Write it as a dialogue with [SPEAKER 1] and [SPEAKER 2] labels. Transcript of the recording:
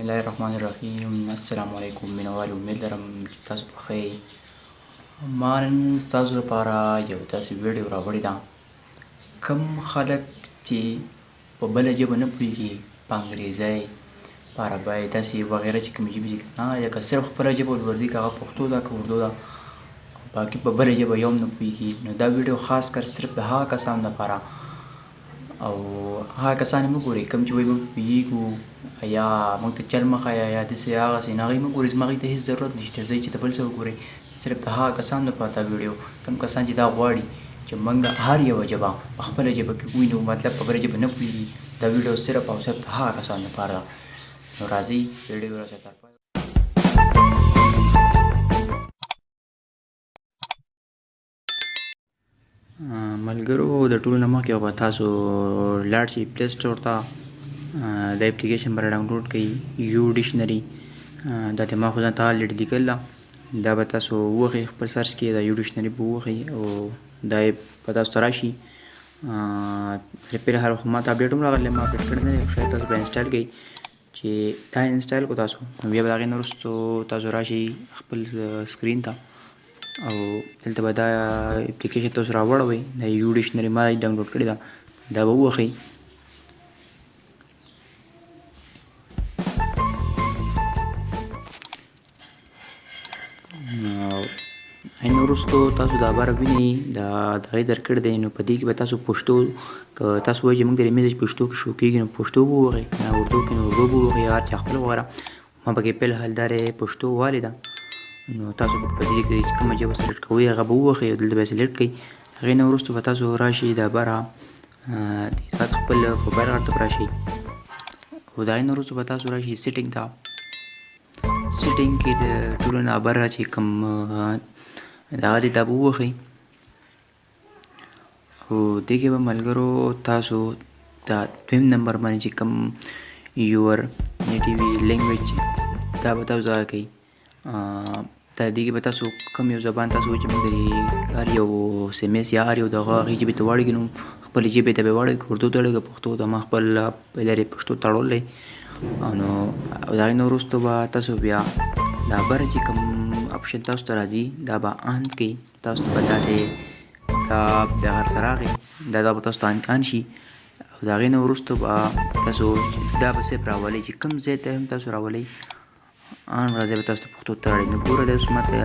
[SPEAKER 1] الله الرحمن الرحیم. السلام علیکم مینوالو، امید لرم چې تاسو په ښه یئ. ما نن ستاسو لپاره یو داسې ویډیو راوړې ده. کوم خلک چې په بله ژبه نه پوهېږي، په انګریزۍ، په عربۍ، داسې وغیره چې کومې ژبې دي که نه، یا که صرف خپله ژبه ولوردي، که هغه پښتو ده که اردو ده، باقي په بله ژبه یو هم نه پوهېږي، نو دا ویډیو خاص کر صرف د هغه کسانو لپاره او هغه کسان یې مه ګورئ کوم چې وایي موږ پوهېږو یا موږ ته چل مه ښایه یا داسې هغسې، نو هغوی مه ګورئ. زما هغوی ته هېڅ ضرورت نشته. ځئ چې د بل څه وګورئ. صرف د هغه کسانو لپاره دا ویډیو، کوم کسان چې دا غواړي چې موږ هر یوه ژبه په خپله ژبه کې ووینو، مطلب په بله ژبه نه پوهېږي، دا ویډیو صرف او صرف د هغه کسانو لپاره ده. نو راځئ ویډیو راسره تر پایه. ملګرو، د ټولو نه مخکې به تاسو لاړ شئ پلی سټور ته، دا اپلیکیشن به ډاونلوډ کړئ، یو ډکشنري. دا د ما خو ځان ته الریډي لیکل ده، دا به تاسو ووهئ خپل سرچ کې، دا یو ډکشنري به ووهئ او دا به تاسو ته راشي. پهله خو ما ته اپډیټ هم راغلی، ما اپډیټ کړی نه دی، شاید تاسو به انسټال کړئ. چې دا انسټال کړو تاسو، بیا به د هغې نه وروستو تاسو راشئ خپل سکرین ته او دلته به دا اپلیکیشن تاسو راوړوئ. دا یو ډکشنري ما ډاونلوډ کړې ده، دا به ووهئ. این وروستو تاسو دا باره وینئ، دا دغې درکړی دی. نو په دې کې به تاسو پښتو، که تاسو وایئ چې موږ د میسج پښتو کې شو کېږي، نو پښتو به ووهئ، که نه اردو کې نو اردو به ووهئ، هر چا خپله وغواړه. ما پکې فلحال دا پښتو والې ده، نو تاسو په دې کې چې کومه ژبه سلیکټ کوئ هغه به ووهئ او دلته به یې سلیکټ کړئ. هغې نه وروستو به تاسو راشئ دا باره خپل موبایل غاړې ته به راشئ او د هغې نه وروستو به تاسو راشئ سیټینګ ته. سیټینګ کې د ټولو نه بره چې کوم دغه دی دا به ووهئ او دې کې به ملګرو تاسو دا دویم نمبر باندې چې کوم یور نیټیوي لینګویج دا به تاسو ځای کوئ. دا دې کې به تاسو کوم یو زبان تاسو وایئ چې موږ د هر یو سیمس یا هر یو دغه هغې ژبې ته واړوي، نو خپلې ژبې ته به یې واړوئ، که اردو ته واړوئ که پښتو ته. ما خپل لرې پښتو تړلی نو د هغې نه وروستو به تاسو بیا دا بره چې کوم اپشن تاسو ته راځي دا به آن کړئ. تاسو ته به دا دغه ته راغی، دا به تاسو ته آن شي او د هغې نه وروستو به تاسو دا به صرف راولئ، چې کوم ځای ته هم تاسو راولئ آن راځئ به تاسو ته پښتو ته راړئ. نو ګوره دا اوس ما ته